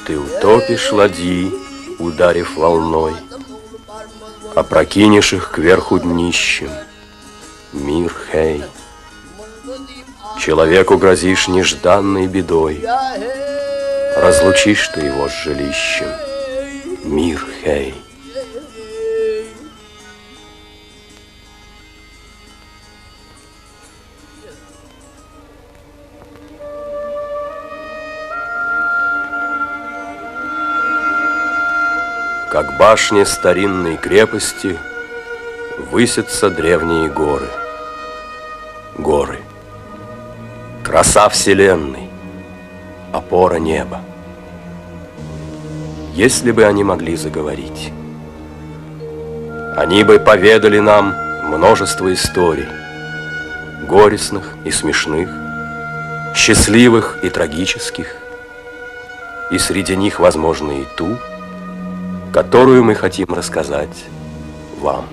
Ты утопишь ладьи, ударив волной, опрокинешь их кверху днищем. Мир, хей, человеку грозишь нежданной бедой, разлучишь ты его с жилищем. Мир, хей. Как башни старинной крепости высятся древние горы. Горы. Краса вселенной, опора неба. Если бы они могли заговорить, они бы поведали нам множество историй, горестных и смешных, счастливых и трагических, и среди них, возможно, и ту, которую мы хотим рассказать вам.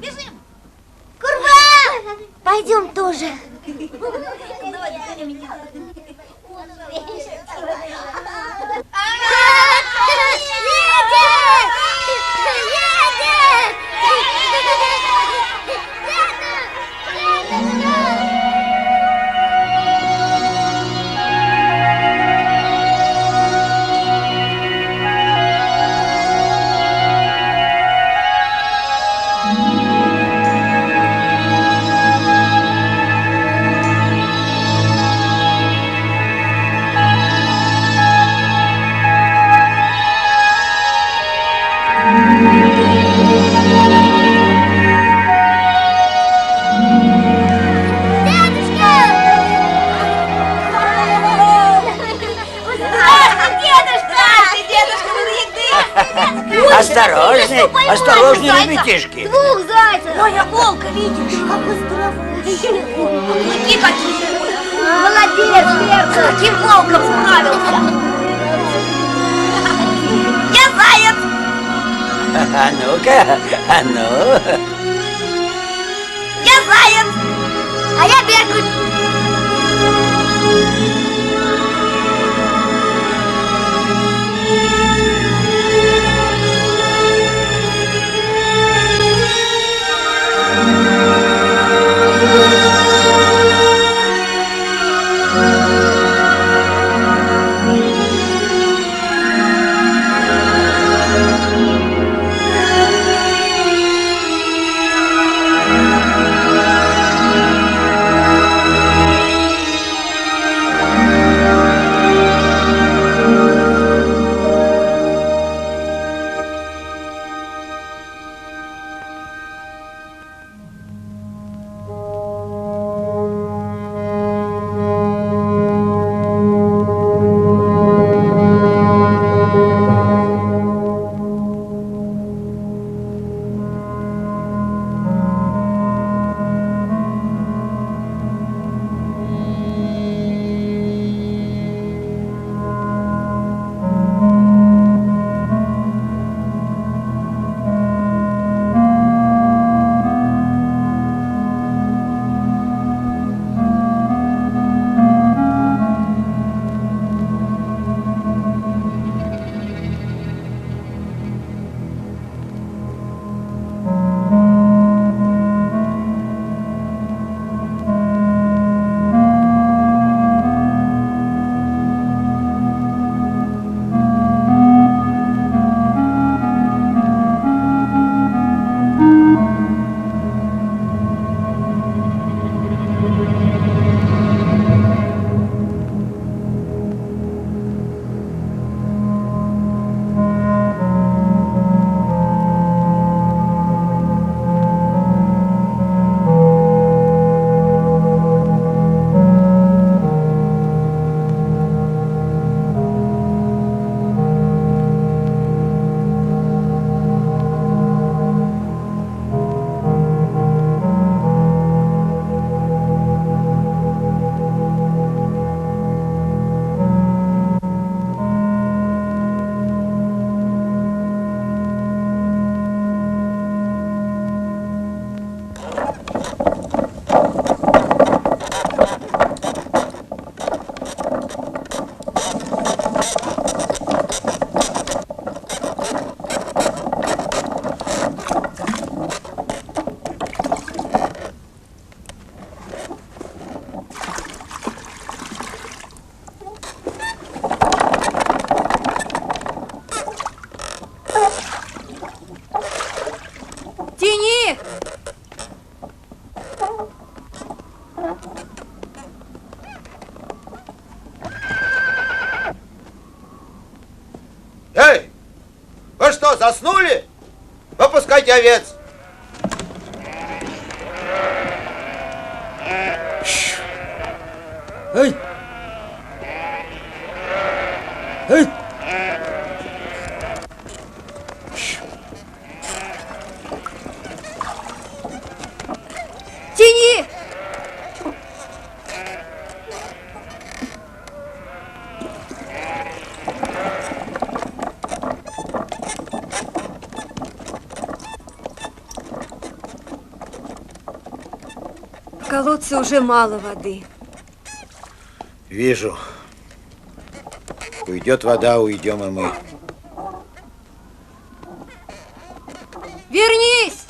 Бежим! Курва! Пойдем тоже. Осторожней, осторожней, ребятишки. Двух зайцев. Ой, а волка видишь? Какой здоровый. Клыки какие. Молодец, Верка. С каким волком справился? Я заяц. А ну-ка, а ну. Я заяц. А я Беркут. Выпускайте овец! Эй! Эй! Тяни! В колодце уже мало воды. Вижу. Уйдет вода, уйдем и мы. Вернись!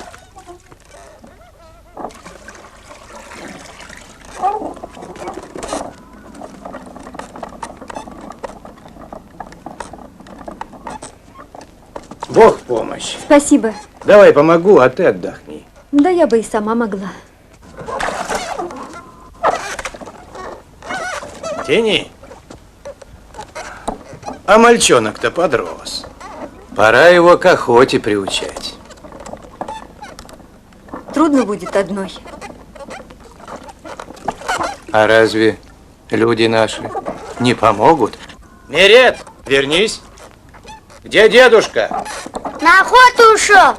Бог в помощь. Спасибо. Давай помогу, а ты отдохни. Да я бы и сама могла. Тяни. А мальчонок-то подрос. Пора его к охоте приучать. Трудно будет одной. А разве люди наши не помогут? Неред, вернись. Где дедушка? На охоту ушел!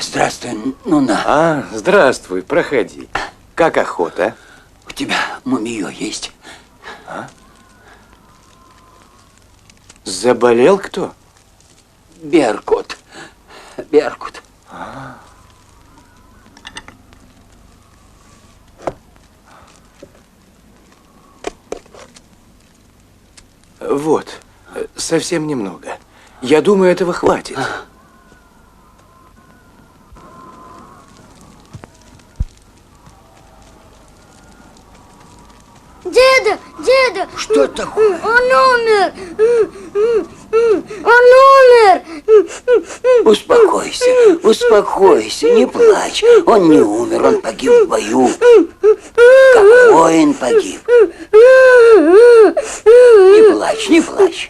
Здравствуй, Нуна. А, здравствуй, проходи. Как охота? У тебя мумиё есть? Заболел кто? Беркут. Беркут. Вот, совсем немного. Я думаю, этого хватит. Деда, деда! Что такое? Он умер! Он умер! Успокойся, успокойся, не плачь. Он не умер, он погиб в бою. Как воин погиб. Не плачь, не плачь.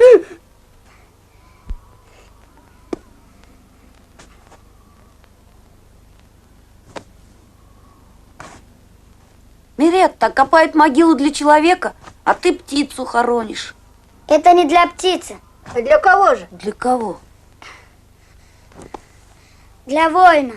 Миретта копает могилу для человека, а ты птицу хоронишь. Это не для птицы. А для кого же? Для кого? Для воина.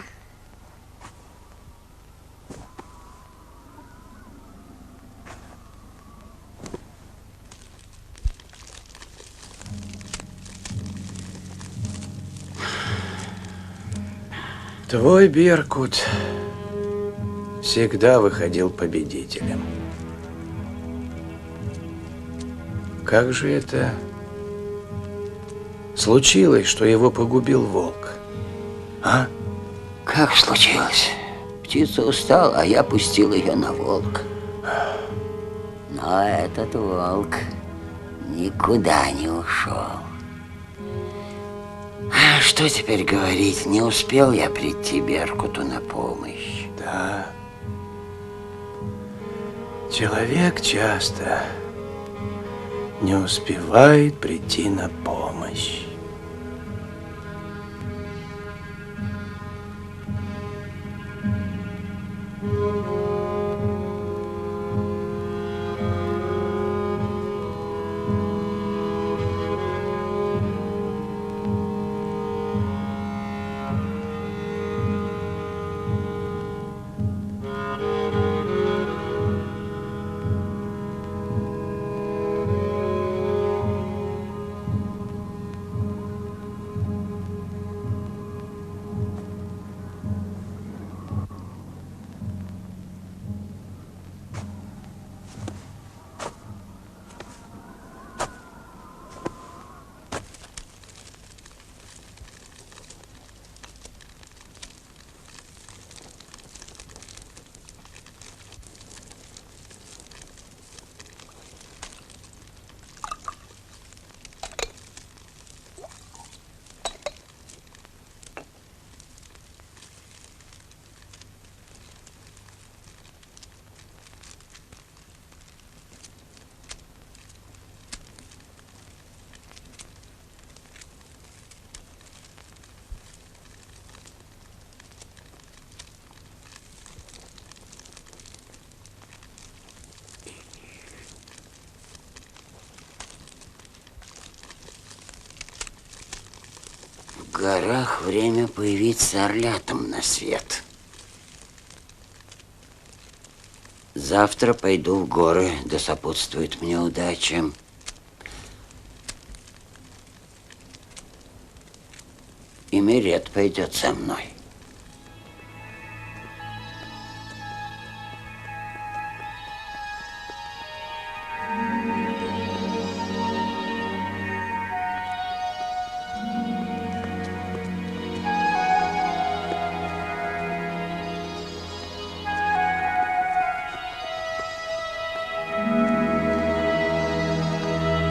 Твой Беркут всегда выходил победителем. Как же это случилось, что его погубил волк? А? Как случилось? Птица устала, а я пустил ее на волка. Но этот волк никуда не ушел. А что теперь говорить? Не успел я прийти Беркуту на помощь. Да. Человек часто не успевает прийти на помощь. В горах время появиться орлятам на свет. Завтра пойду в горы, да сопутствует мне удача. И Мирет пойдет со мной.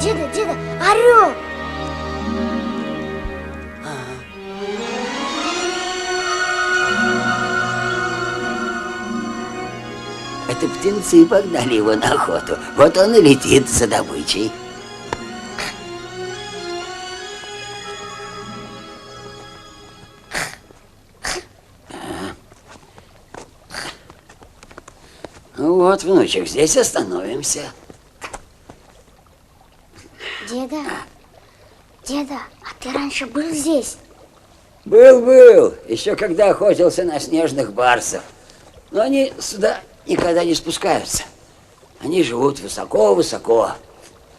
Деда, деда, орел! Это птенцы погнали его на охоту. Вот он и летит за добычей. Вот, внучек, здесь остановимся. Деда, деда, а ты раньше был здесь? Был, еще когда охотился на снежных барсов. Но они сюда никогда не спускаются. Они живут высоко-высоко,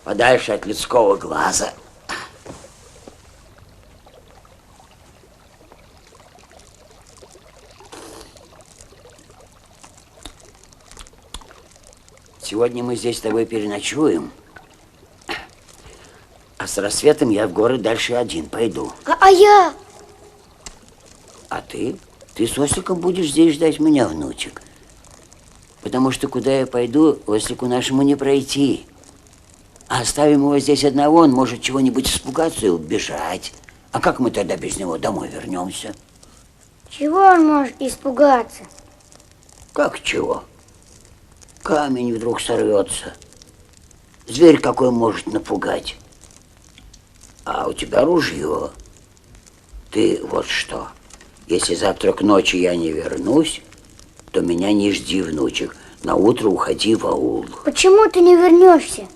подальше от людского глаза. Сегодня мы здесь с тобой переночуем. А с рассветом я в город дальше один пойду. А я? А ты? Ты с Осликом будешь здесь ждать меня, внучек. Потому что куда я пойду, Ослику нашему не пройти. А оставим его здесь одного, он может чего-нибудь испугаться и убежать. А как мы тогда без него домой вернемся? Чего он может испугаться? Как чего? Камень вдруг сорвется. Зверь какой может напугать. А у тебя ружье. Ты вот что. Если завтра к ночи я не вернусь, то меня не жди, внучек. На утро уходи в аул. Почему ты не вернешься?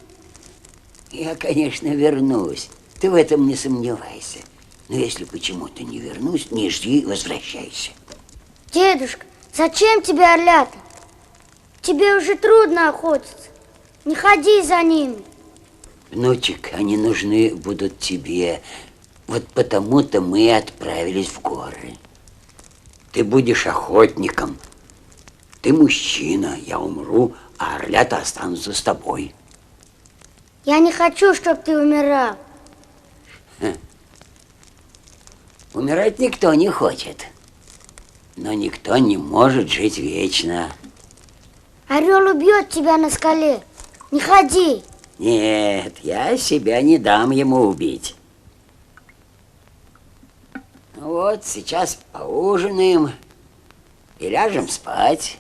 Я, конечно, вернусь. Ты в этом не сомневайся. Но если почему-то не вернусь, не жди, возвращайся. Дедушка, зачем тебе орлята? Тебе уже трудно охотиться. Не ходи за ними. Внучек, они нужны будут тебе. Вот потому-то мы отправились в горы. Ты будешь охотником. Ты мужчина, я умру, а орлята останутся с тобой. Я не хочу, чтобы ты умирал. Умирать никто не хочет. Но никто не может жить вечно. Орел убьет тебя на скале. Не ходи. Нет, я себя не дам ему убить. Вот сейчас поужинаем и ляжем спать.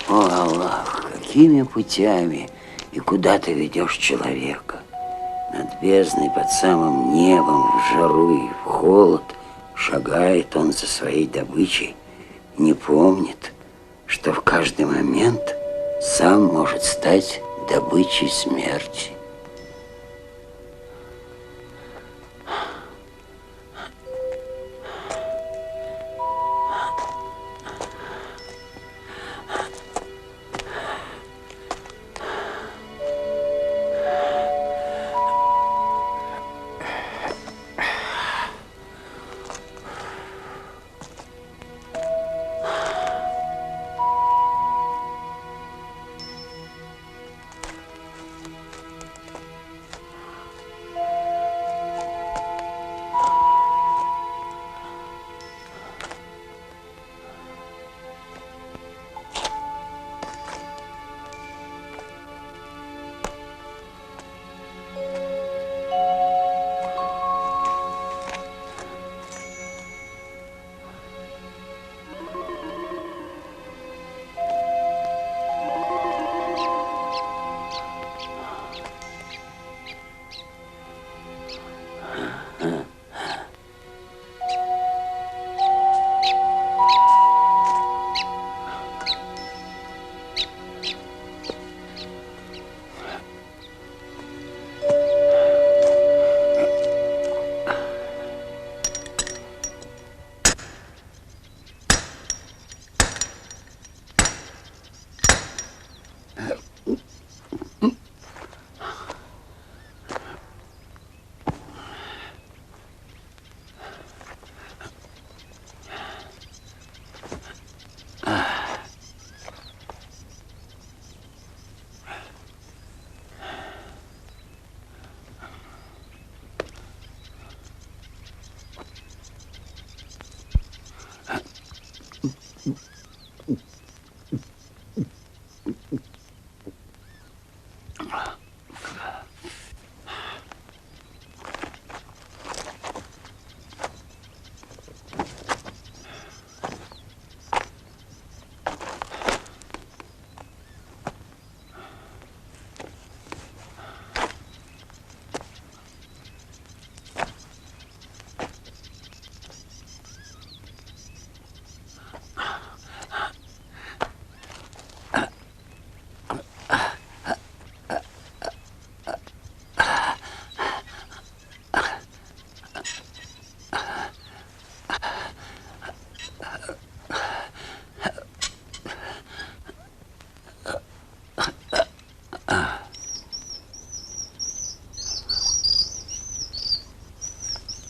О, Аллах, какими путями и куда ты ведешь человека? Над бездной, под самым небом, в жару и в холод шагает он за своей добычей, не помнит, что в каждый момент сам может стать добычей смерти.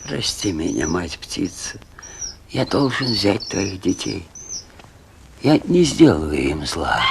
Прости меня, мать-птица. Я должен взять твоих детей. Я не сделаю им зла.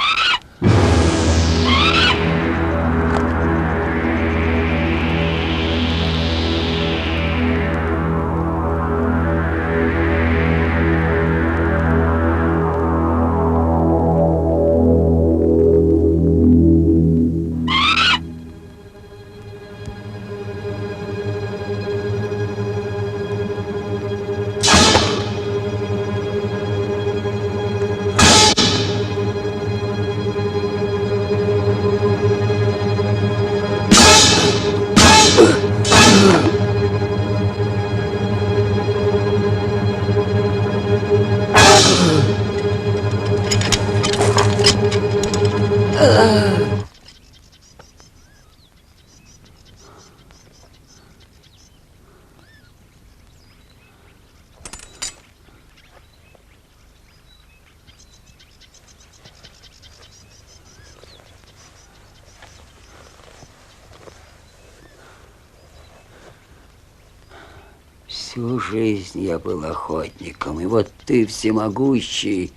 Всю жизнь я был охотником, и вот ты, всемогущий,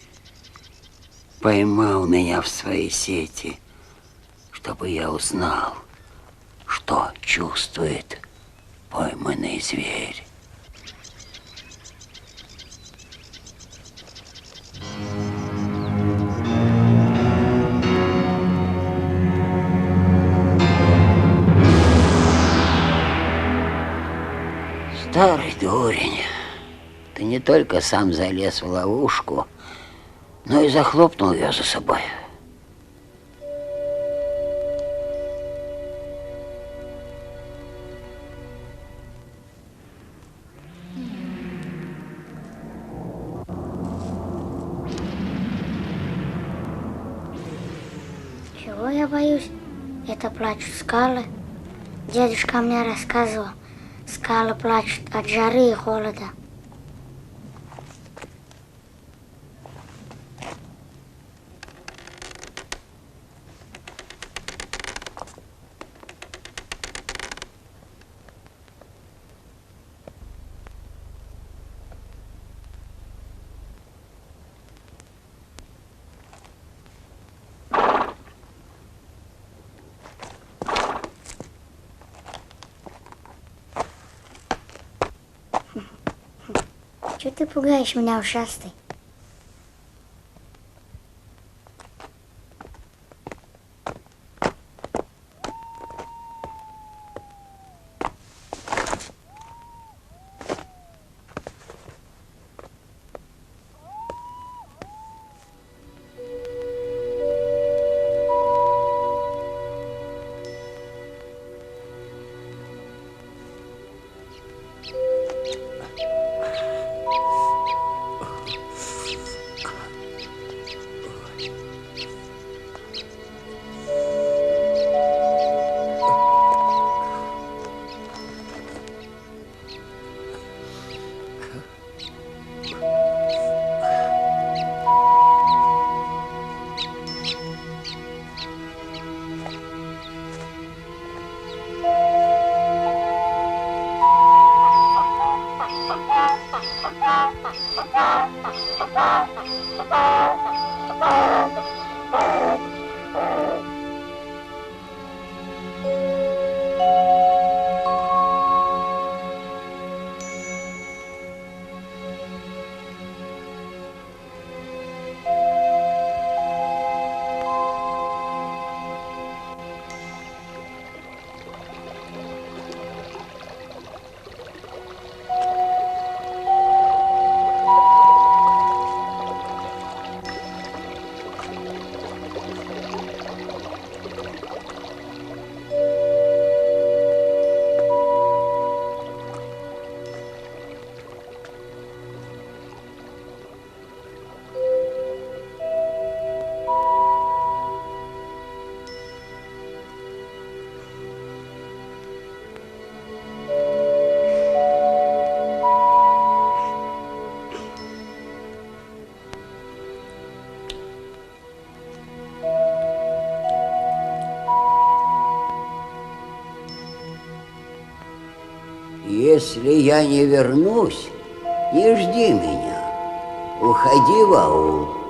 поймал меня в свои сети, чтобы я узнал, что чувствует пойманный зверь. Старый дурень, ты не только сам залез в ловушку, но и захлопнул ее за собой. Чего я боюсь? Это плачут скалы. Дедушка мне рассказывал, скалы плачут от жары и холода. Чего ты пугаешь меня, ушастый? Если я не вернусь, не жди меня. Уходи в аул.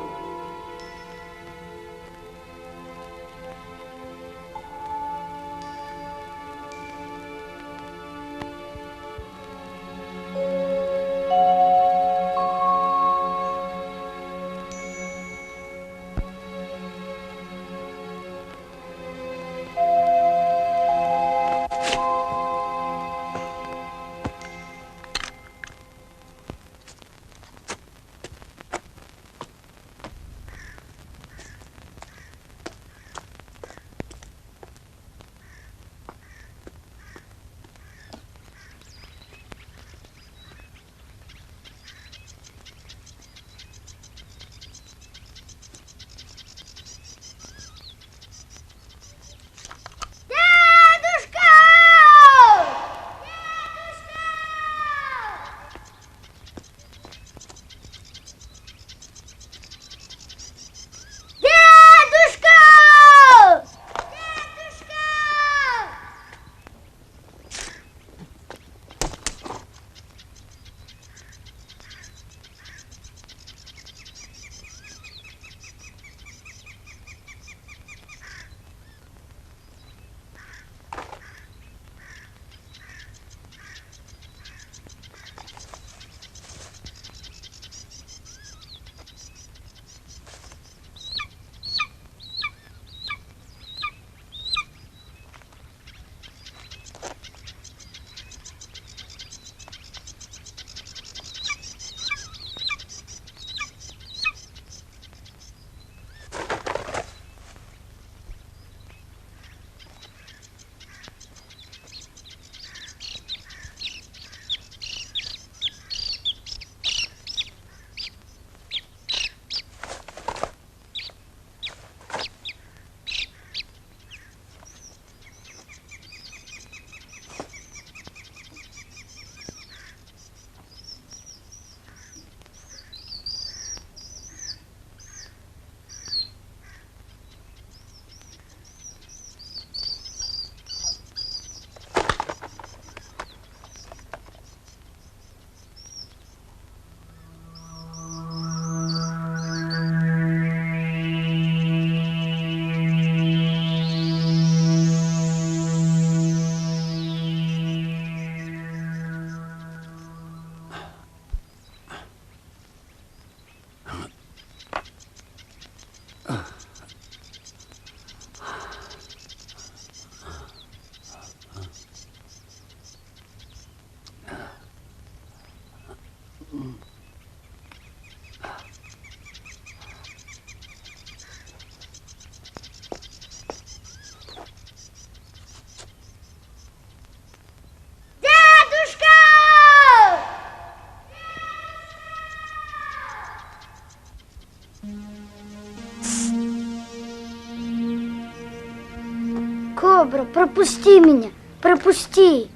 Кобра, пропусти меня, пропусти.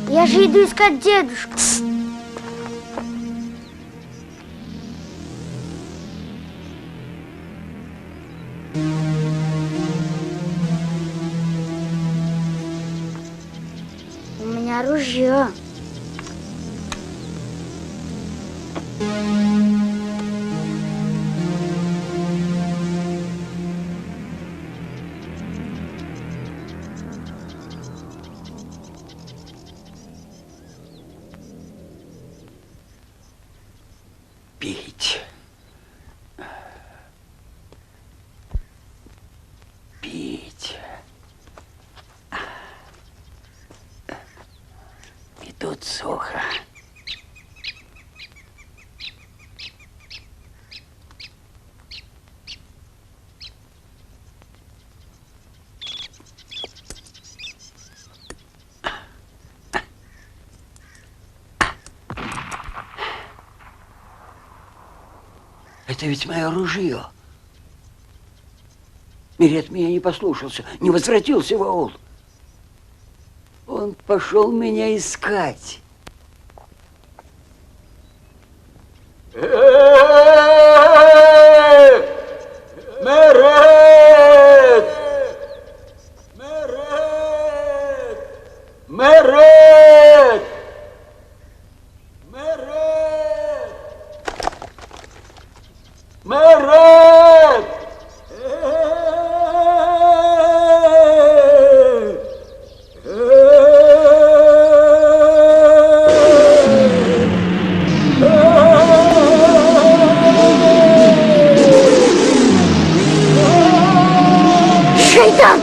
Я же иду искать дедушку. У меня ружье. Пить. Пить. И тут сухо. Это ведь мое ружье. Мирет меня не послушался, не возвратился в аул. Он пошел меня искать. Мирет! Мерет! Мерет! Мерет! Шайтан!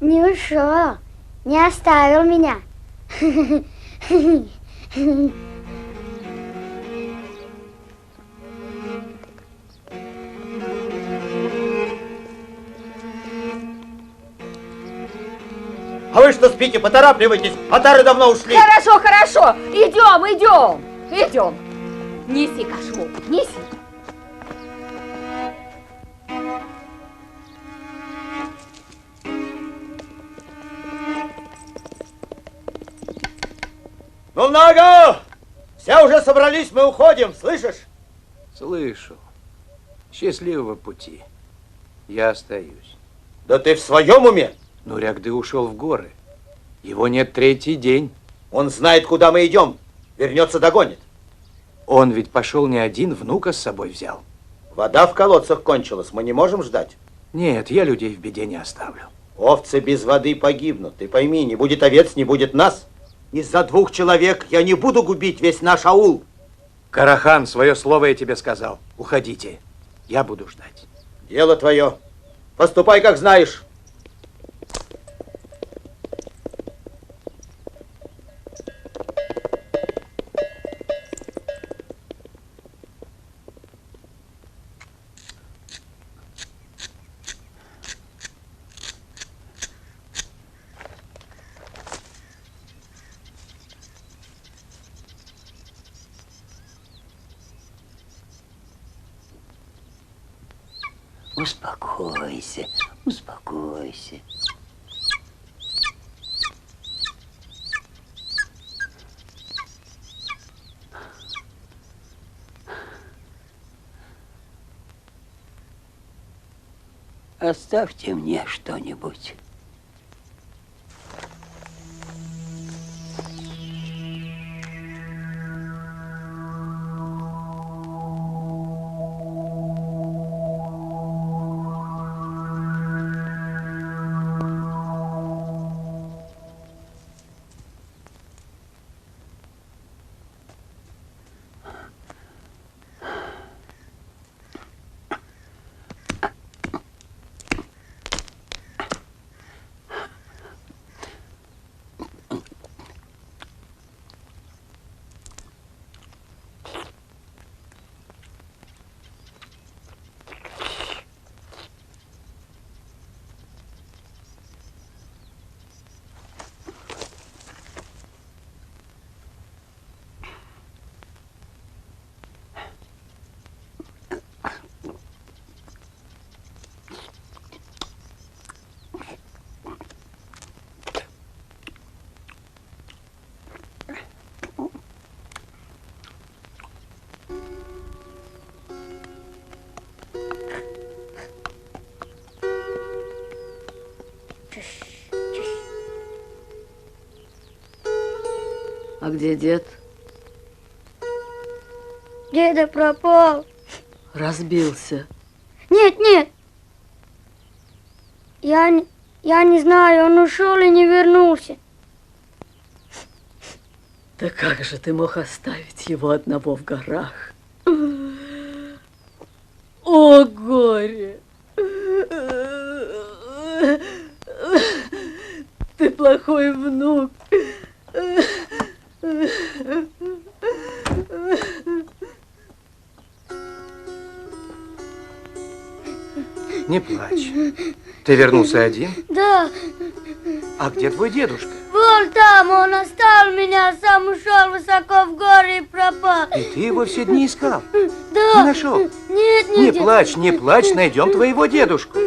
Не ушел, не оставил меня. А вы что спите? Поторапливайтесь. Отары давно ушли. Хорошо, хорошо. Идем. Неси кошму, неси. Ну, много! Все уже собрались, мы уходим, слышишь? Слышу. Счастливого пути. Я остаюсь. Да ты в своем уме? Нурягды ушел в горы. Его нет третий день. Он знает, куда мы идем. Вернется, догонит. Он ведь пошел не один, внука с собой взял. Вода в колодцах кончилась, мы не можем ждать. Нет, я людей в беде не оставлю. Овцы без воды погибнут. Ты пойми, не будет овец, не будет нас. Из-за 2 человек я не буду губить весь наш аул. Карахан, свое слово я тебе сказал. Уходите. Я буду ждать. Дело твое. Поступай, как знаешь. Успокойся, успокойся. Оставьте мне что-нибудь. А где дед? Деда пропал. Разбился. Нет, нет. Я не знаю, он ушел и не вернулся. Да как же ты мог оставить его одного в горах? О, горе! Ты плохой внук. Не плачь. Ты вернулся один? Да, А где твой дедушка? вон там он оставил меня, сам ушел высоко в горы и пропал. И ты его все дни искал? Да. Не нашел? Нет, Не нет. плачь, не плачь, найдем твоего дедушку.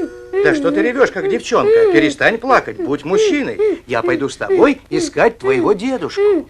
Да что ты ревешь, как девчонка? Перестань плакать, будь мужчиной. Я пойду с тобой искать твоего дедушку.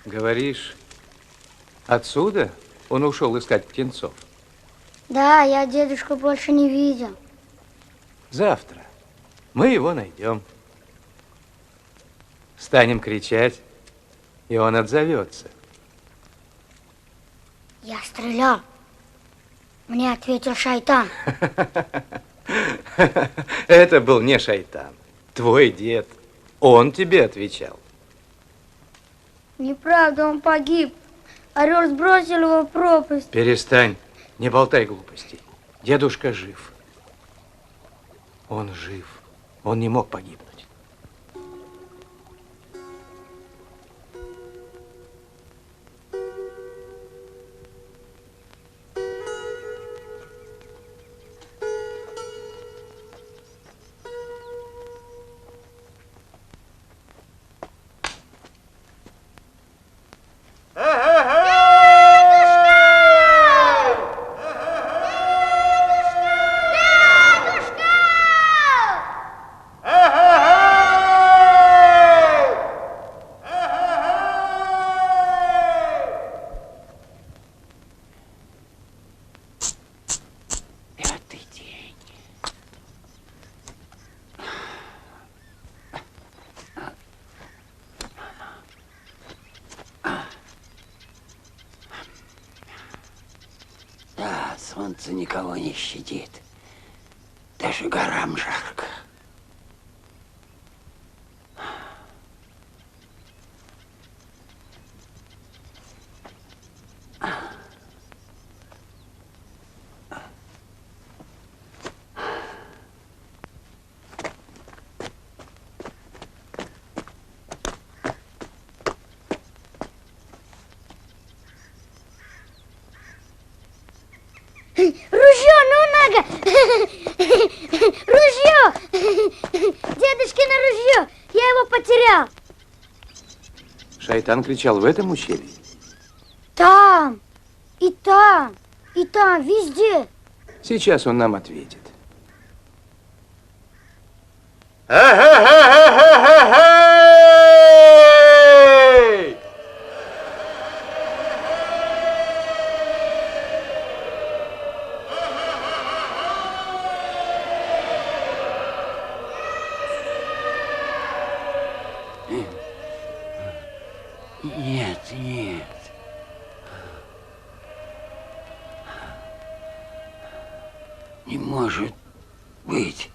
Говоришь, отсюда он ушел искать птенцов? Да, я дедушку больше не видел. Завтра мы его найдем. Станем кричать, и он отзовется. Я стрелял. Мне ответил шайтан. Это был не шайтан, твой дед. Он тебе отвечал. Неправда, он погиб. Орел сбросил его в пропасть. Перестань, не болтай глупостей. Дедушка жив. Он жив. Он не мог погибнуть. Да, солнце никого не щадит. Даже горам жарко. Ружье, ну нога! Ружье! Дедушкино ружье! Я его потерял. Шайтан кричал в этом ущелье? Там, и там, и там, везде. Сейчас он нам ответит. Нет, нет. Не может быть.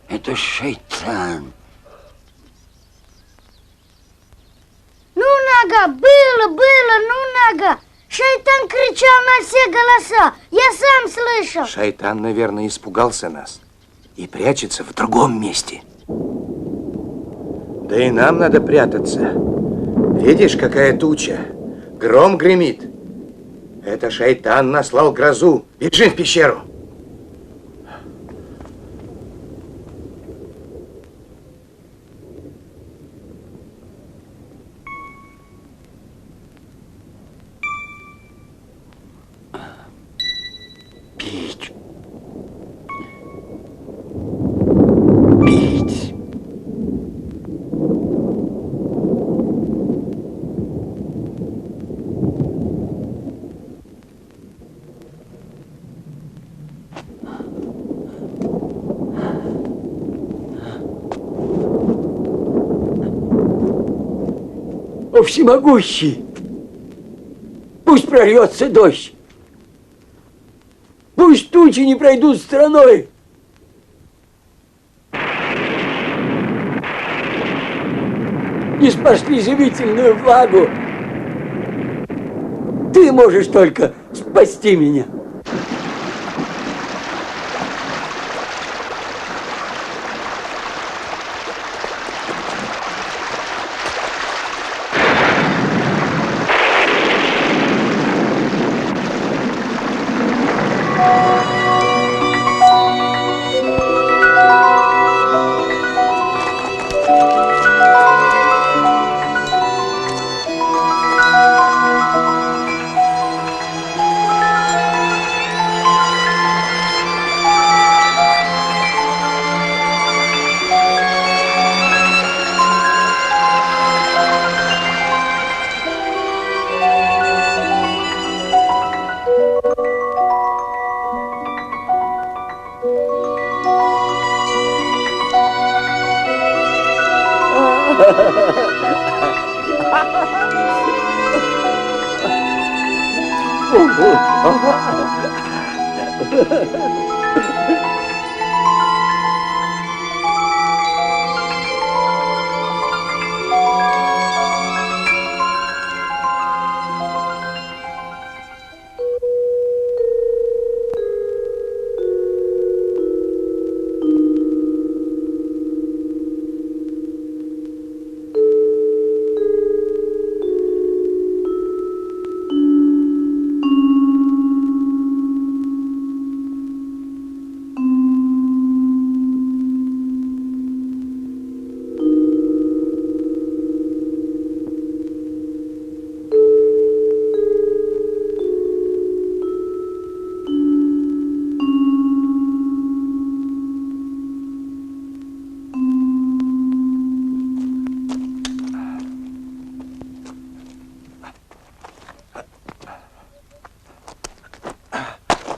Это шайтан. Ну нога, было, ну нога. Шайтан кричал на все голоса. Я сам слышал. Шайтан, наверное, испугался нас и прячется в другом месте. Да и нам надо прятаться. Видишь, какая туча? Гром гремит. Это шайтан наслал грозу. Бежим в пещеру. О, всемогущий! Пусть прольется дождь! Пусть тучи не пройдут стороной! Не спасли живительную влагу! Ты можешь только спасти меня!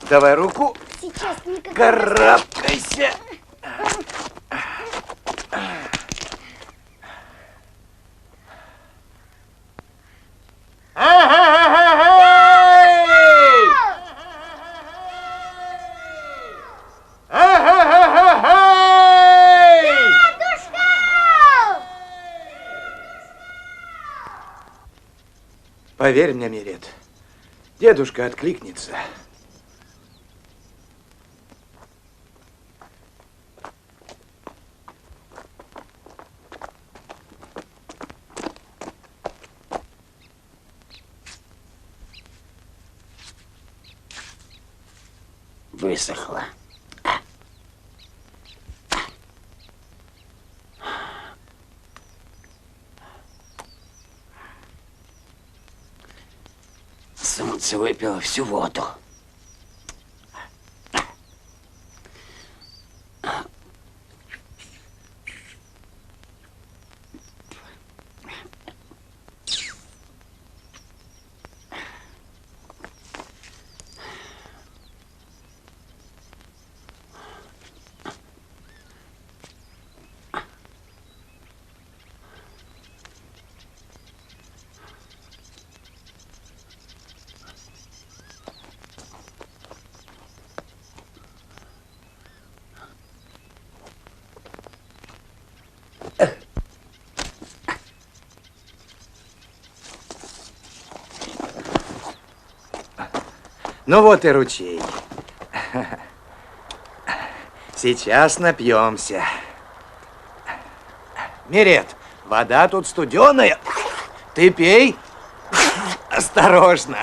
Давай руку. Сейчас никак. Карабкайся. Поверь мне, Мирет, дедушка откликнется. Высохла. Солнце выпило всю воду. Ну вот и ручей. Сейчас напьемся. Мирет, вода тут студеная. Ты пей. Осторожно.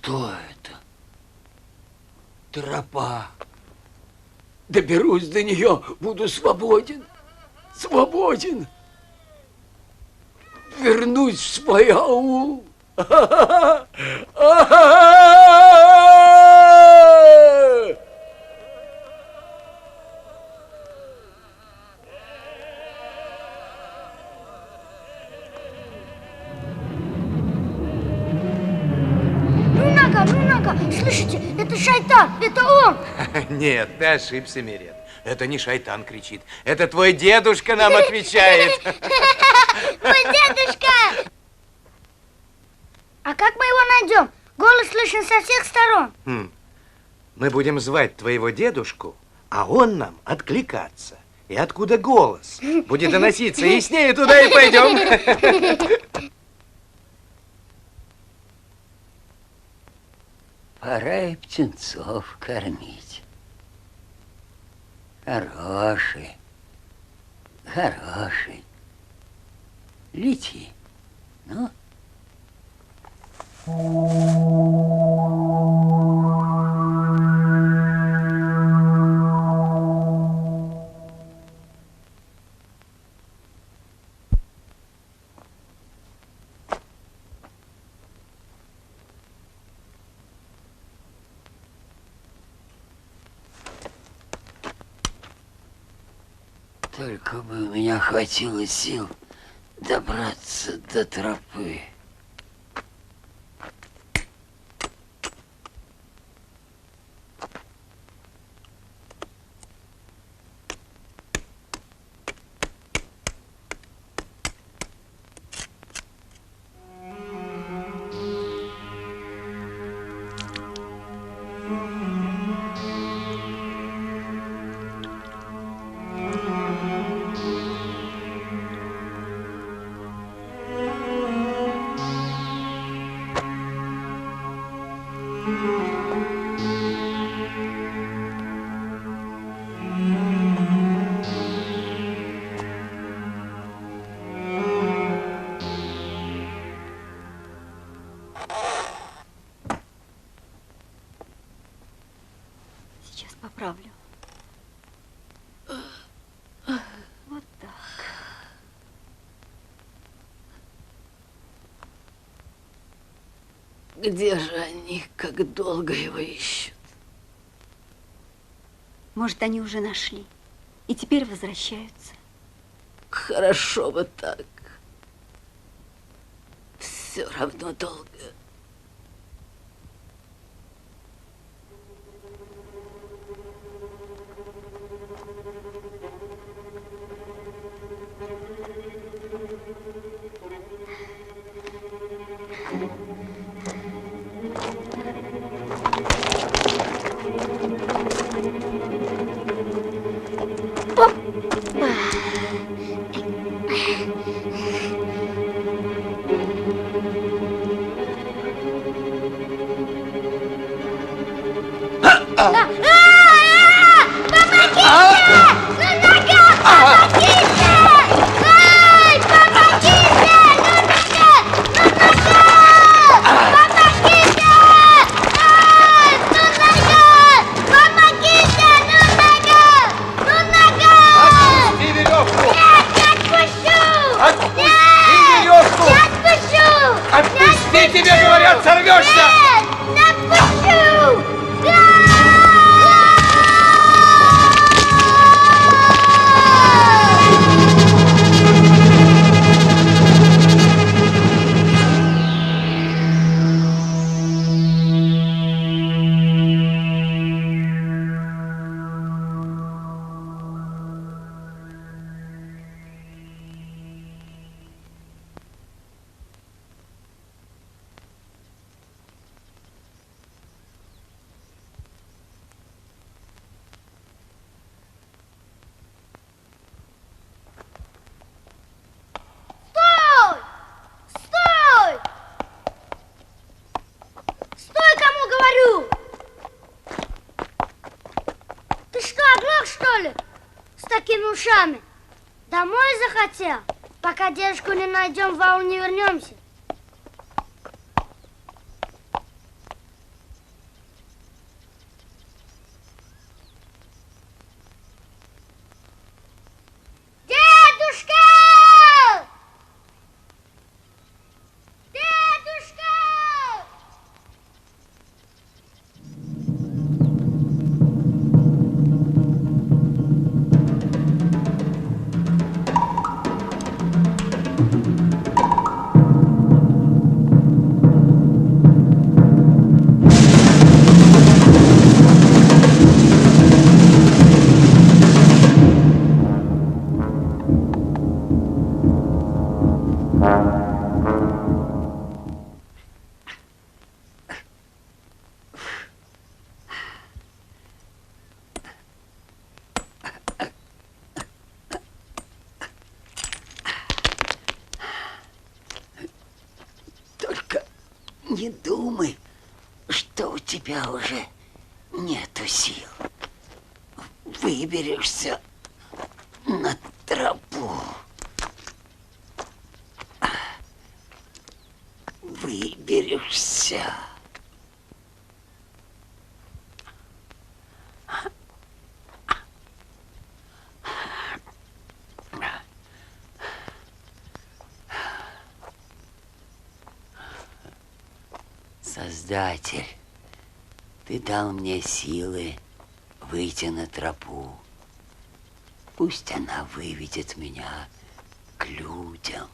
Что это? Тропа. Доберусь до нее, буду свободен. Свободен. Вернусь в свой аул. Слышите, это шайтан, это он. Нет, ты ошибся, Мирет. Это не шайтан кричит. Это твой дедушка нам отвечает. Мой дедушка! А как мы его найдем? Голос слышен со всех сторон. Мы будем звать твоего дедушку, а он нам откликаться. И откуда голос будет доноситься, яснее туда и пойдем. Пора и птенцов кормить. Хороший, хороший. Лети, ну. Только бы у меня хватило сил добраться до тропы. Сейчас поправлю. Вот так. Где же они, как долго его ищут? Может, они уже нашли и теперь возвращаются. Хорошо бы так. Все равно долго. Отпусти, тебе говорят, сорвешься! Нет, не отпущу! Ушами. Домой захотел? Пока дедушку не найдем, в аул не вернемся. не думай, что у тебя уже нету сил. Выберешься на тропу. Выберешься. Создатель, ты дал мне силы выйти на тропу. Пусть она выведет меня к людям.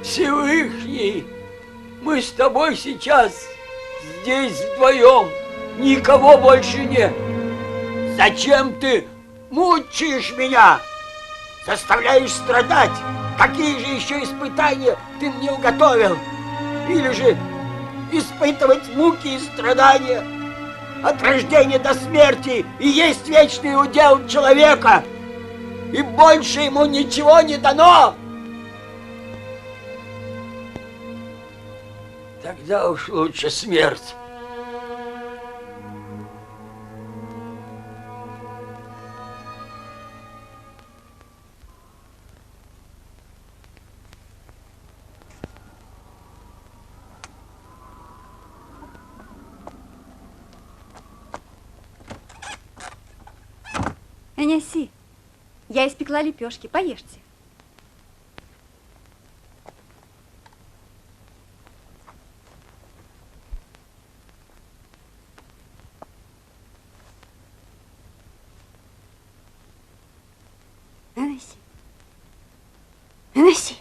Всевышний, мы с тобой сейчас здесь вдвоем, никого больше нет. Зачем ты мучаешь меня, заставляешь страдать? Какие же еще испытания ты мне уготовил? Или же испытывать муки и страдания от рождения до смерти и есть вечный удел человека, и больше ему ничего не дано? Тогда уж лучше смерть. Неси, я испекла лепешки, поешьте. Неси. Неси.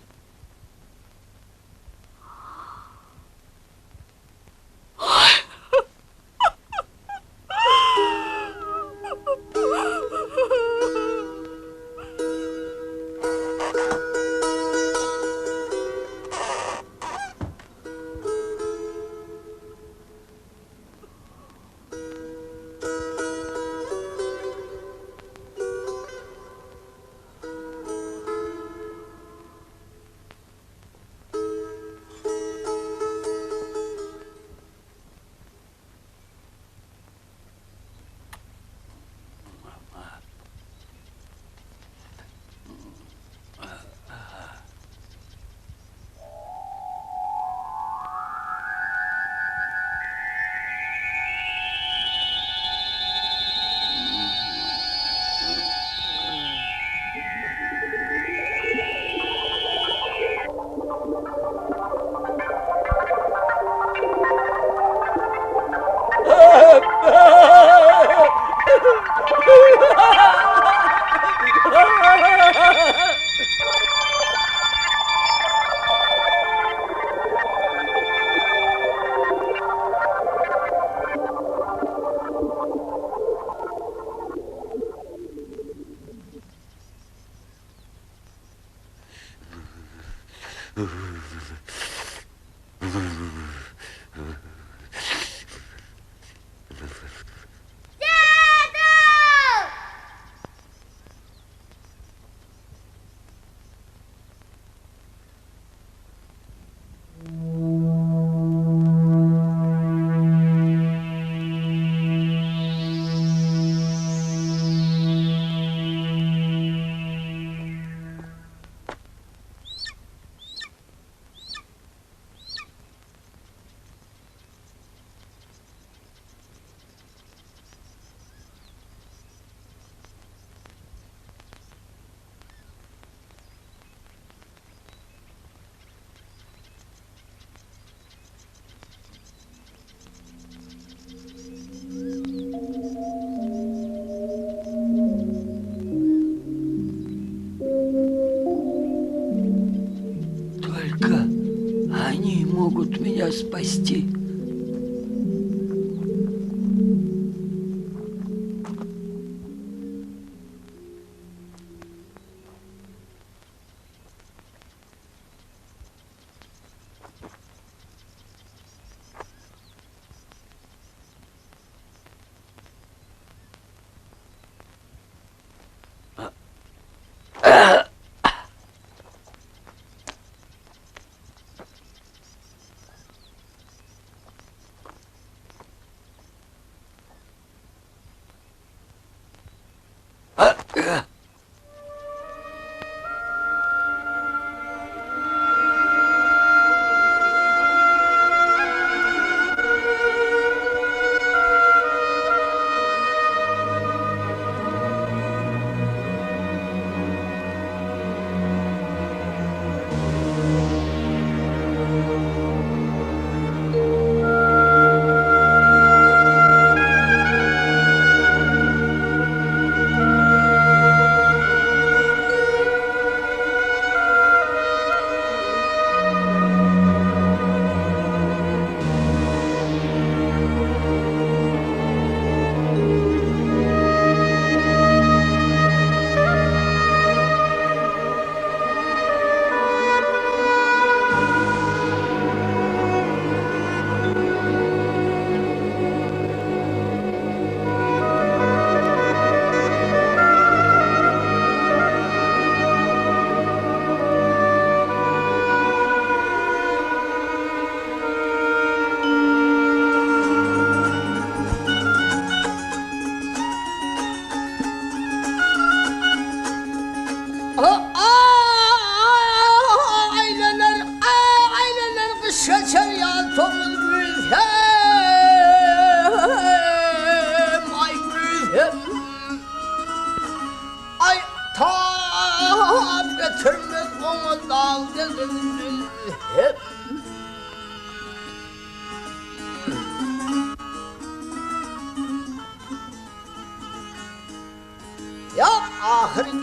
могут меня спасти.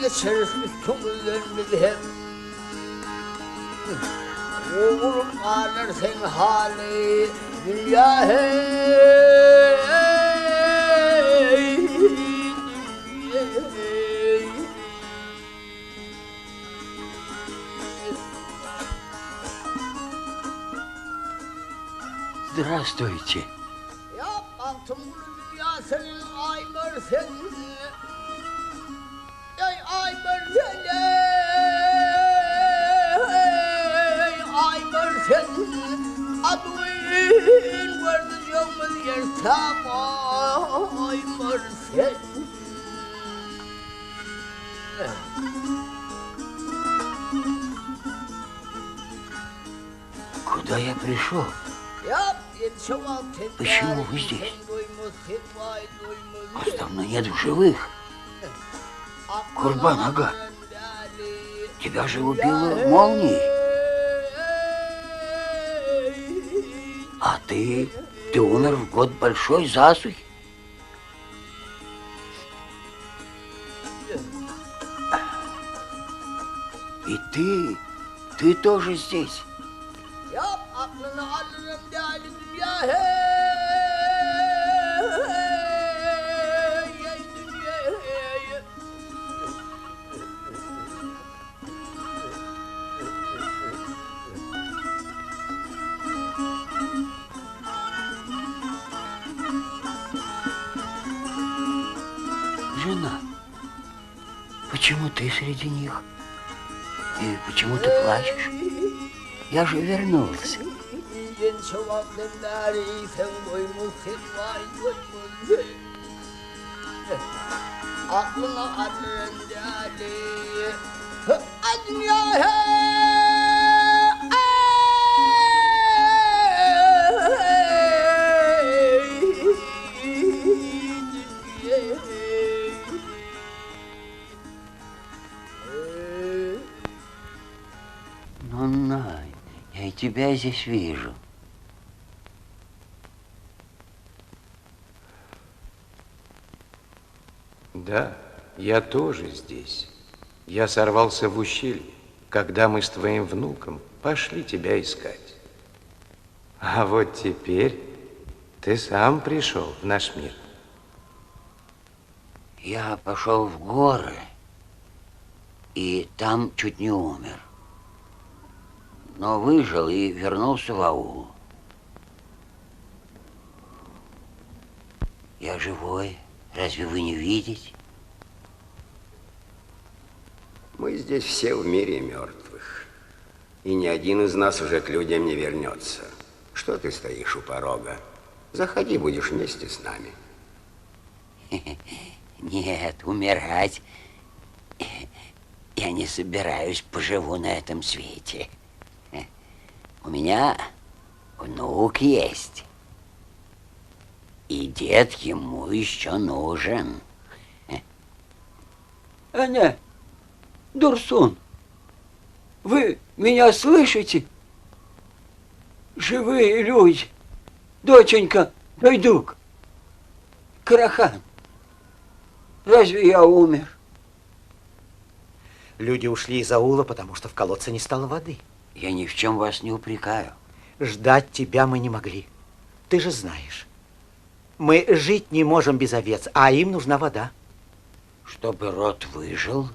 Geçeriz bütün günlerimizi hep. Oğlum alır sen hali dünya hey. Здравствуйте. Ya baktım bu dünya senin aymır senin. Ay Mert'e, ay Mert'e, adın vardı yolumuz yersem, ay Mert'e. Куда я пришел? Почему вы здесь? Вас давно нет в живых. Курбан Ага, тебя же убила молнией. А ты умер в год большой засухи. И ты тоже здесь. Жена, почему ты среди них? И почему ты плачешь? Я же вернулся. Я и тебя здесь вижу. Да, я тоже здесь. Я сорвался в ущелье, когда мы с твоим внуком пошли тебя искать. А вот теперь ты сам пришел в наш мир. Я пошел в горы, и там чуть не умер. Но выжил и вернулся в аул. Я живой. Разве вы не видите? Мы здесь все в мире мертвых. И ни один из нас уже к людям не вернется. Что ты стоишь у порога? Заходи, будешь вместе с нами. Нет, умирать я не собираюсь, поживу на этом свете. У меня внук есть. И дед ему еще нужен. Аня, Дурсун, вы меня слышите? Живые люди. Доченька, Дойдук, Карахан, разве я умер? Люди ушли из аула, потому что в колодце не стало воды. Я ни в чем вас не упрекаю. Ждать тебя мы не могли. Ты же знаешь. Мы жить не можем без овец, а им нужна вода. Чтобы род выжил,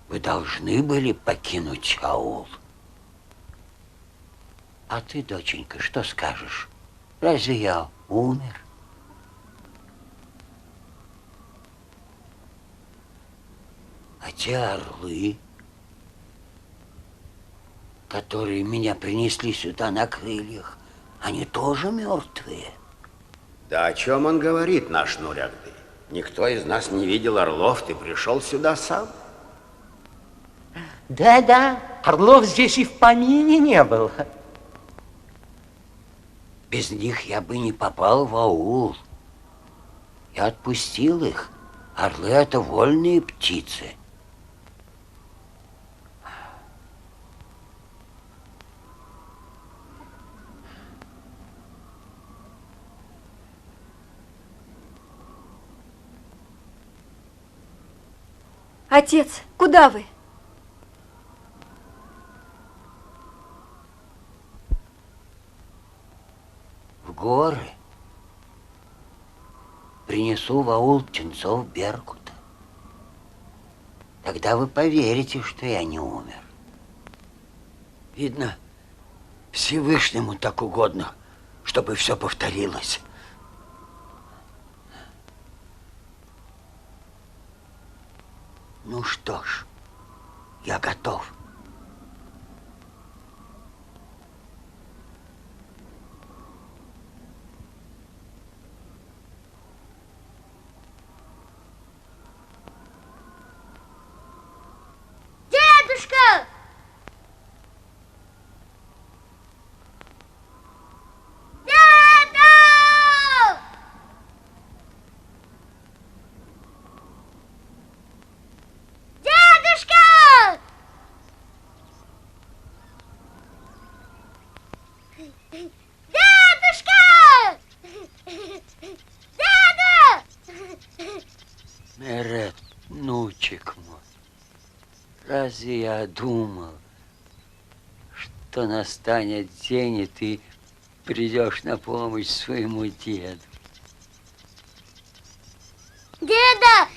вы должны были покинуть аул. А ты, доченька, что скажешь? Разве я умер? А те орлы, которые меня принесли сюда на крыльях, они тоже мертвые? Да о чем он говорит, наш Нурягды? Никто из нас не видел орлов, ты пришел сюда сам. Да-да, орлов здесь и в помине не было. Без них я бы не попал в аул. Я отпустил их. Орлы — это вольные птицы. Отец, куда вы? В горы. Принесу в аул птенцов Беркута. Тогда вы поверите, что я не умер. Видно, Всевышнему так угодно, чтобы все повторилось. Ну что ж, я готов. Дедушка! Деда! Дедушка! Дедушка! Деда! Мерет, внучек мой, разве я думал, что настанет день, и ты придешь на помощь своему деду? Деда,